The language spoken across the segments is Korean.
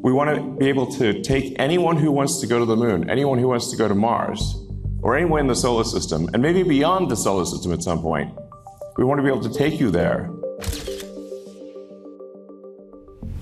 We want to be able to take anyone who wants to go to the moon, anyone who wants to go to Mars, or anywhere in the solar system, and maybe beyond the solar system at some point. We want to be able to take you there.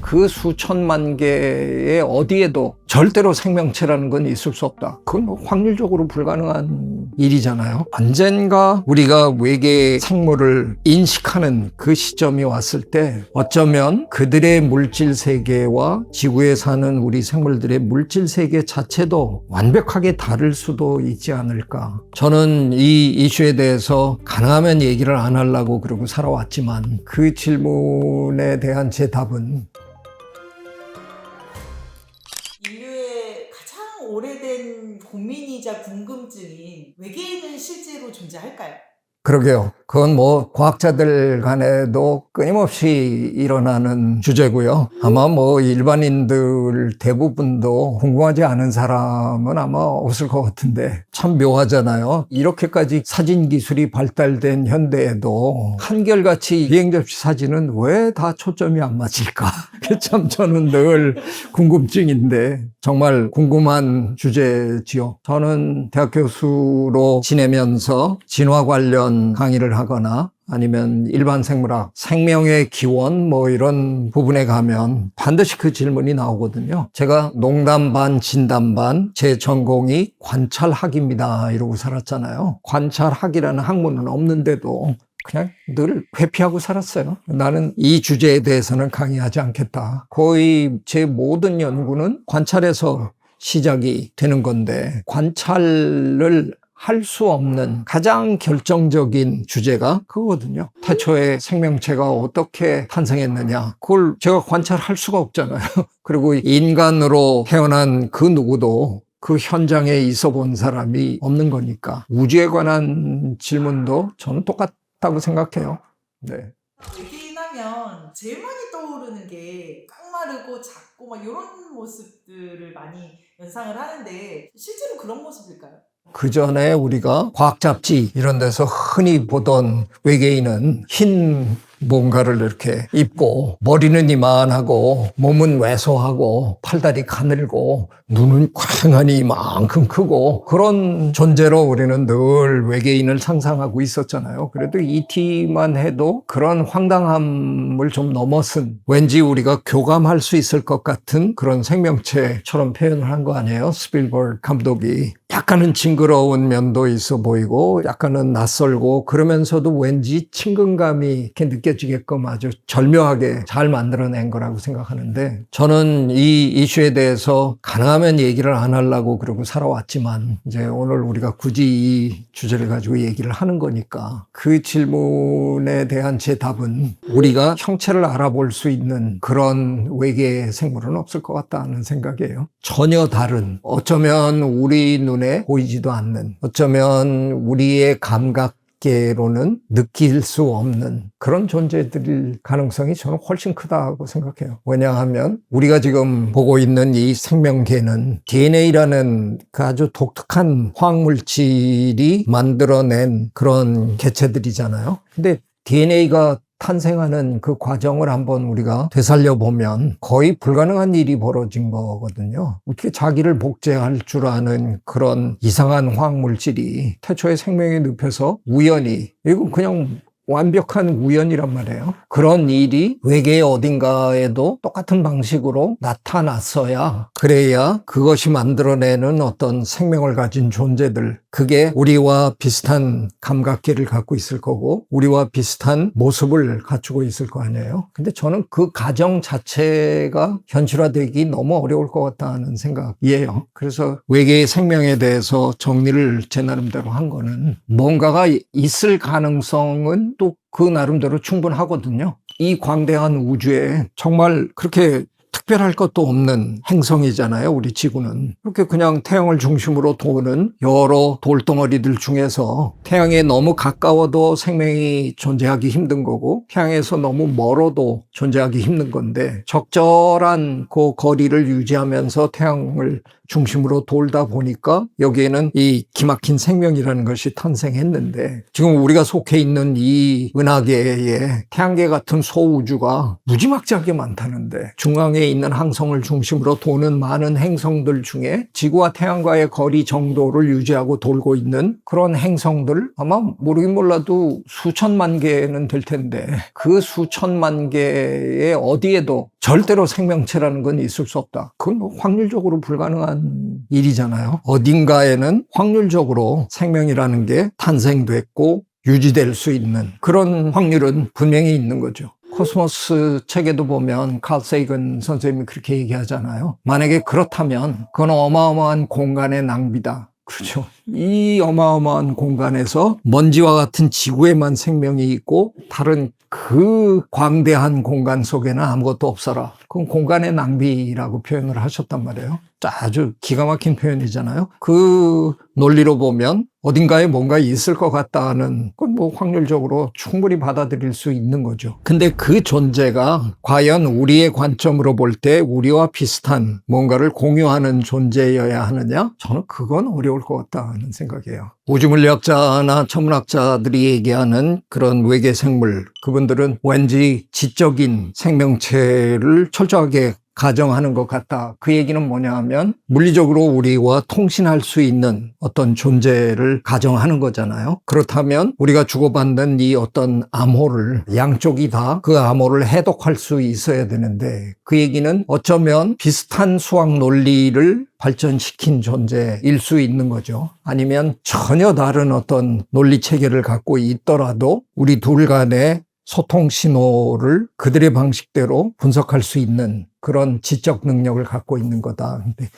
그 수천만 개의 어디에도 절대로 생명체라는 건 있을 수 없다. 그건 뭐 확률적으로 불가능한 일이잖아요. 언젠가 우리가 외계 생물을 인식하는 그 시점이 왔을 때 어쩌면 그들의 물질 세계와 지구에 사는 우리 생물들의 물질 세계 자체도 완벽하게 다를 수도 있지 않을까. 저는 이 이슈에 대해서 가능하면 얘기를 안 하려고 그러고 살아왔지만 그 질문에 대한 제 답은 인류의 가장 오래된 고민이자 궁금증인 외계인은 실제로 존재할까요? 그러게요. 그건 뭐 과학자들 간에도 끊임없이 일어나는 주제고요. 아마 뭐 일반인들 대부분도 궁금하지 않은 사람은 아마 없을 것 같은데 참 묘하잖아요. 이렇게까지 사진 기술이 발달된 현대에도 한결같이 비행 접시 사진은 왜 다 초점이 안 맞을까? 그게 참 저는 늘 궁금증인데 정말 궁금한 주제지요. 저는 대학 교수로 지내면서 진화 관련 강의를 하거나 아니면 일반 생물학, 생명의 기원 뭐 이런 부분에 가면 반드시 그 질문이 나오거든요. 제가 농담 반 진담 반 제 전공이 관찰학입니다 이러고 살았잖아요. 관찰학이라는 학문은 없는데도 그냥 늘 회피하고 살았어요. 나는 이 주제에 대해서는 강의하지 않겠다. 거의 제 모든 연구는 관찰에서 시작이 되는 건데 관찰을 할 수 없는 가장 결정적인 주제가 그거거든요. 태초에 생명체가 어떻게 탄생했느냐. 그걸 제가 관찰할 수가 없잖아요. 그리고 인간으로 태어난 그 누구도 그 현장에 있어 본 사람이 없는 거니까. 우주에 관한 질문도 저는 똑같다고 생각해요. 네. 외계인 하면 제일 많이 떠오르는 게 깡마르고 작고 막 이런 모습들을 많이 연상을 하는데 실제로 그런 모습일까요? 그 전에 우리가 과학 잡지 이런 데서 흔히 보던 외계인은 흰 뭔가를 이렇게 입고 머리는 이만하고 몸은 왜소하고 팔다리 가늘고 눈은 쾅하니 이만큼 크고 그런 존재로 우리는 늘 외계인을 상상하고 있었잖아요. 그래도 ET만 해도 그런 황당함을 좀 넘어선 왠지 우리가 교감할 수 있을 것 같은 그런 생명체처럼 표현을 한 거 아니에요? 스필버그 감독이. 약간은 징그러운 면도 있어 보이고 약간은 낯설고 그러면서도 왠지 친근감이 이렇게 느껴지게끔 아주 절묘하게 잘 만들어낸 거라고 생각하는데 저는 이 이슈에 대해서 가능하면 얘기를 안 하려고 그러고 살아왔지만 이제 오늘 우리가 굳이 이 주제를 가지고 얘기를 하는 거니까 그 질문에 대한 제 답은 우리가 형체를 알아볼 수 있는 그런 외계 생물은 없을 것 같다는 생각이에요. 전혀 다른 어쩌면 우리 눈에 보이지도 않는 어쩌면 우리의 감각계로는 느낄 수 없는 그런 존재들일 가능성이 저는 훨씬 크다고 생각해요. 왜냐하면 우리가 지금 보고 있는 이 생명계는 DNA라는 그 아주 독특한 화학물질이 만들어낸 그런 개체들이잖아요. 근데 DNA가 탄생하는 그 과정을 한번 우리가 되살려보면 거의 불가능한 일이 벌어진 거거든요. 어떻게 자기를 복제할 줄 아는 그런 이상한 화학물질이 태초에 생명에 늪에서 우연히 이건 그냥 완벽한 우연이란 말이에요. 그런 일이 외계 어딘가에도 똑같은 방식으로 나타났어야 그래야 그것이 만들어내는 어떤 생명을 가진 존재들 그게 우리와 비슷한 감각계를 갖고 있을 거고 우리와 비슷한 모습을 갖추고 있을 거 아니에요. 근데 저는 그 가정 자체가 현실화되기 너무 어려울 것 같다는 생각이에요. 그래서 외계의 생명에 대해서 정리를 제 나름대로 한 거는 뭔가가 있을 가능성은 또 그 나름대로 충분하거든요. 이 광대한 우주에 정말 그렇게 특별할 것도 없는 행성이잖아요. 우리 지구는. 그렇게 그냥 태양을 중심으로 도는 여러 돌덩어리들 중에서 태양에 너무 가까워도 생명이 존재하기 힘든 거고 태양에서 너무 멀어도 존재하기 힘든 건데 적절한 그 거리를 유지하면서 태양을 중심으로 돌다 보니까 여기에는 이 기막힌 생명이라는 것이 탄생했는데 지금 우리가 속해 있는 이 은하계에 태양계 같은 소우주가 무지막지하게 많다는데 중앙에 중앙에 있는 항성을 중심으로 도는 많은 행성들 중에 지구와 태양과의 거리 정도를 유지하고 돌고 있는 그런 행성들 아마 모르긴 몰라도 수천만 개는 될 텐데 그 수천만 개의 어디에도 절대로 생명체라는 건 있을 수 없다. 그건 뭐 확률적으로 불가능한 일이잖아요. 어딘가에는 확률적으로 생명이라는 게 탄생됐고 유지될 수 있는 그런 확률은 분명히 있는 거죠. 코스모스 책에도 보면 칼 세이건 선생님이 그렇게 얘기하잖아요. 만약에 그렇다면 그건 어마어마한 공간의 낭비다. 그렇죠. 이 어마어마한 공간에서 먼지와 같은 지구에만 생명이 있고 다른 그 광대한 공간 속에는 아무것도 없어라. 그건 공간의 낭비라고 표현을 하셨단 말이에요. 아주 기가 막힌 표현이잖아요. 그 논리로 보면 어딘가에 뭔가 있을 것 같다는 건 뭐 확률적으로 충분히 받아들일 수 있는 거죠. 근데 그 존재가 과연 우리의 관점으로 볼 때 우리와 비슷한 뭔가를 공유하는 존재여야 하느냐? 저는 그건 어려울 것 같다는 생각이에요. 우주물리학자나 천문학자들이 얘기하는 그런 외계 생물, 그분들은 왠지 지적인 생명체를 철저하게 가정하는 것 같다. 그 얘기는 뭐냐 하면 물리적으로 우리와 통신할 수 있는 어떤 존재를 가정하는 거잖아요. 그렇다면 우리가 주고받는 이 어떤 암호를 양쪽이 다 그 암호를 해독할 수 있어야 되는데 그 얘기는 어쩌면 비슷한 수학 논리를 발전시킨 존재일 수 있는 거죠. 아니면 전혀 다른 어떤 논리 체계를 갖고 있더라도 우리 둘 간의 소통 신호를 그들의 방식대로 분석할 수 있는 그런 지적 능력을 갖고 있는 거다. 근데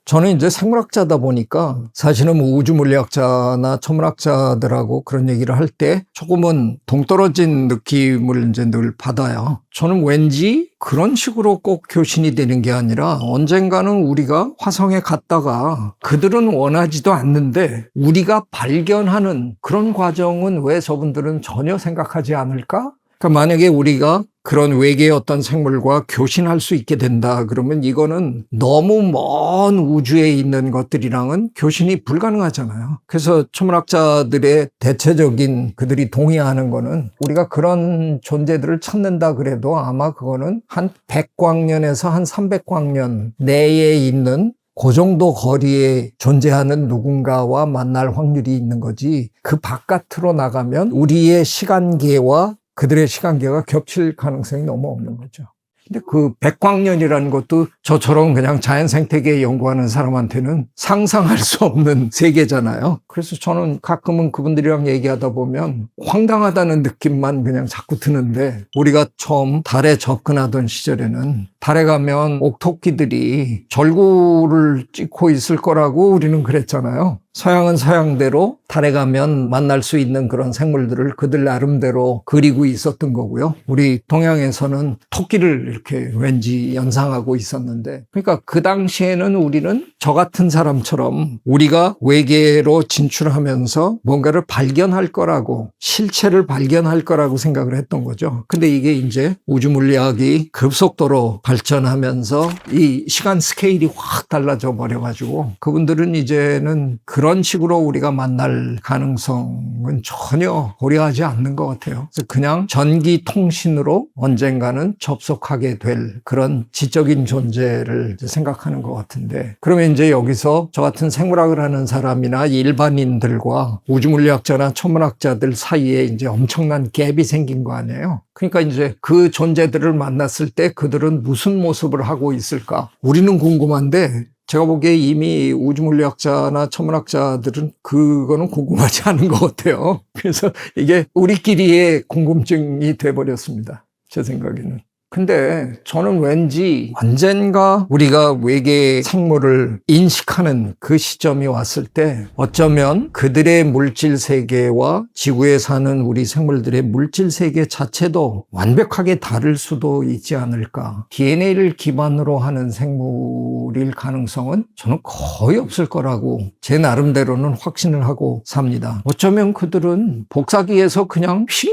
저는 이제 생물학자다 보니까 사실은 우주물리학자나 천문학자들하고 그런 얘기를 할 때 조금은 동떨어진 느낌을 이제 늘 받아요. 저는 왠지 그런 식으로 꼭 교신이 되는 게 아니라 언젠가는 우리가 화성에 갔다가 그들은 원하지도 않는데 우리가 발견하는 그런 과정은 왜 저분들은 전혀 생각하지 않을까? 그러니까 만약에 우리가 그런 외계의 어떤 생물과 교신할 수 있게 된다 그러면 이거는 너무 먼 우주에 있는 것들이랑은 교신이 불가능하잖아요. 그래서 천문학자들의 대체적인 그들이 동의하는 거는 우리가 그런 존재들을 찾는다 그래도 아마 그거는 한 100광년에서 한 300광년 내에 있는 그 정도 거리에 존재하는 누군가와 만날 확률이 있는 거지 그 바깥으로 나가면 우리의 시간계와 그들의 시간계가 겹칠 가능성이 너무 없는 거죠. 근데 그 백광년이라는 것도 저처럼 그냥 자연 생태계 연구하는 사람한테는 상상할 수 없는 세계잖아요. 그래서 저는 가끔은 그분들이랑 얘기하다 보면 황당하다는 느낌만 그냥 자꾸 드는데 우리가 처음 달에 접근하던 시절에는 달에 가면 옥토끼들이 절구를 찍고 있을 거라고 우리는 그랬잖아요. 서양은 서양대로 달에 가면 만날 수 있는 그런 생물들을 그들 나름대로 그리고 있었던 거고요. 우리 동양에서는 토끼를 이렇게 왠지 연상하고 있었는데 그러니까 그 당시에는 우리는 저 같은 사람처럼 우리가 외계로 진출하면서 뭔가를 발견할 거라고 실체를 발견할 거라고 생각을 했던 거죠. 근데 이게 이제 우주물리학이 급속도로 발전하면서 이 시간 스케일이 확 달라져 버려가지고 그분들은 이제는 그런 식으로 우리가 만날 가능성은 전혀 고려하지 않는 것 같아요. 그래서 그냥 전기 통신으로 언젠가는 접속하게 될 그런 지적인 존재를 생각하는 것 같은데 그러면 이제 여기서 저 같은 생물학을 하는 사람이나 일반인들과 우주물리학자나 천문학자들 사이에 이제 엄청난 갭이 생긴 거 아니에요. 그러니까 이제 그 존재들을 만났을 때 그들은 무슨 모습을 하고 있을까? 우리는 궁금한데 제가 보기에 이미 우주물리학자나 천문학자들은 그거는 궁금하지 않은 것 같아요. 그래서 이게 우리끼리의 궁금증이 돼버렸습니다. 제 생각에는. 근데 저는 왠지 언젠가 우리가 외계 생물을 인식하는 그 시점이 왔을 때 어쩌면 그들의 물질 세계와 지구에 사는 우리 생물들의 물질 세계 자체도 완벽하게 다를 수도 있지 않을까. DNA를 기반으로 하는 생물일 가능성은 저는 거의 없을 거라고 제 나름대로는 확신을 하고 삽니다. 어쩌면 그들은 복사기에서 그냥 핑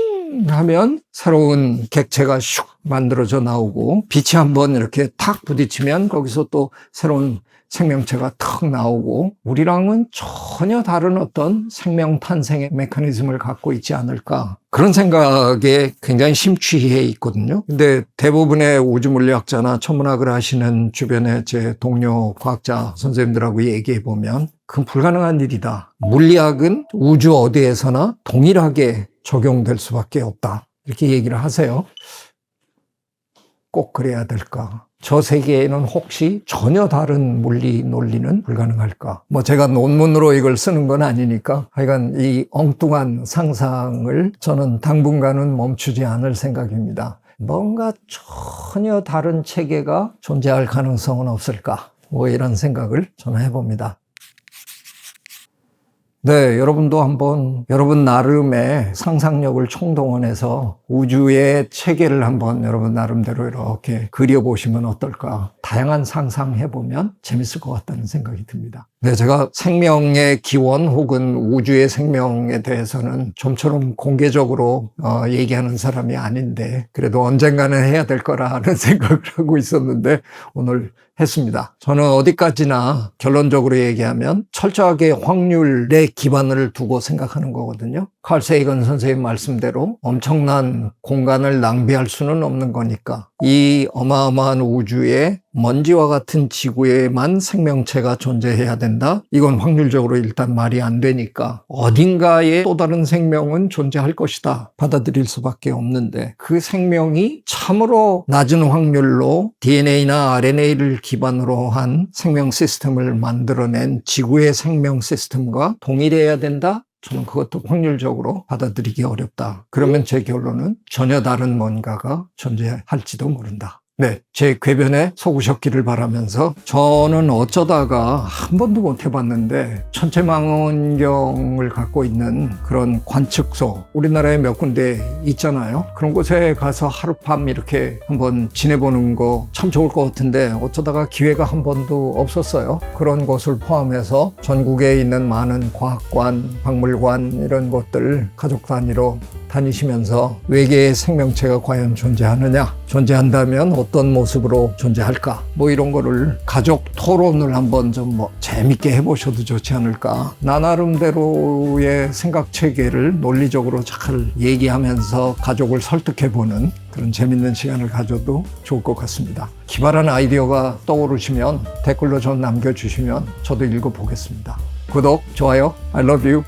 하면 새로운 객체가 슉 만들어져 나오고 빛이 한번 이렇게 탁 부딪히면 거기서 또 새로운 생명체가 탁 나오고 우리랑은 전혀 다른 어떤 생명 탄생의 메커니즘을 갖고 있지 않을까 그런 생각에 굉장히 심취해 있거든요. 근데 대부분의 우주물리학자나 천문학을 하시는 주변의 제 동료 과학자 선생님들하고 얘기해 보면 그건 불가능한 일이다. 물리학은 우주 어디에서나 동일하게 적용될 수밖에 없다. 이렇게 얘기를 하세요. 꼭 그래야 될까? 저 세계에는 혹시 전혀 다른 물리 논리는 불가능할까? 뭐 제가 논문으로 이걸 쓰는 건 아니니까 하여간 이 엉뚱한 상상을 저는 당분간은 멈추지 않을 생각입니다. 뭔가 전혀 다른 체계가 존재할 가능성은 없을까? 뭐 이런 생각을 저는 해봅니다. 네, 여러분도 한번 여러분 나름의 상상력을 총동원해서 우주의 체계를 한번 여러분 나름대로 이렇게 그려보시면 어떨까. 다양한 상상해보면 재밌을 것 같다는 생각이 듭니다. 네, 제가 생명의 기원 혹은 우주의 생명에 대해서는 좀처럼 공개적으로 얘기하는 사람이 아닌데 그래도 언젠가는 해야 될 거라는 생각을 하고 있었는데 오늘 했습니다. 저는 어디까지나 결론적으로 얘기하면 철저하게 확률에 기반을 두고 생각하는 거거든요. 칼 세이건 선생님 말씀대로 엄청난 공간을 낭비할 수는 없는 거니까 이 어마어마한 우주에 먼지와 같은 지구에만 생명체가 존재해야 된다? 이건 확률적으로 일단 말이 안 되니까 어딘가에 또 다른 생명은 존재할 것이다. 받아들일 수밖에 없는데 그 생명이 참으로 낮은 확률로 DNA나 RNA를 기반으로 한 생명 시스템을 만들어낸 지구의 생명 시스템과 동일해야 된다? 저는 그것도 확률적으로 받아들이기 어렵다. 그러면 제 결론은 전혀 다른 뭔가가 존재할지도 모른다. 네, 제 궤변에 속으셨기를 바라면서 저는 어쩌다가 한 번도 못 해봤는데 천체망원경을 갖고 있는 그런 관측소 우리나라에 몇 군데 있잖아요. 그런 곳에 가서 하룻밤 이렇게 한번 지내보는 거 참 좋을 것 같은데 어쩌다가 기회가 한 번도 없었어요. 그런 곳을 포함해서 전국에 있는 많은 과학관, 박물관 이런 곳들 가족 단위로 다니시면서 외계의 생명체가 과연 존재하느냐, 존재한다면 어떤 모습으로 존재할까, 뭐 이런 거를 가족 토론을 한번 좀 재밌게 해보셔도 좋지 않을까. 나 나름대로의 생각 체계를 논리적으로 잘 얘기하면서 가족을 설득해보는 그런 재밌는 시간을 가져도 좋을 것 같습니다. 기발한 아이디어가 떠오르시면 댓글로 좀 남겨주시면 저도 읽어보겠습니다. 구독, 좋아요, I love you.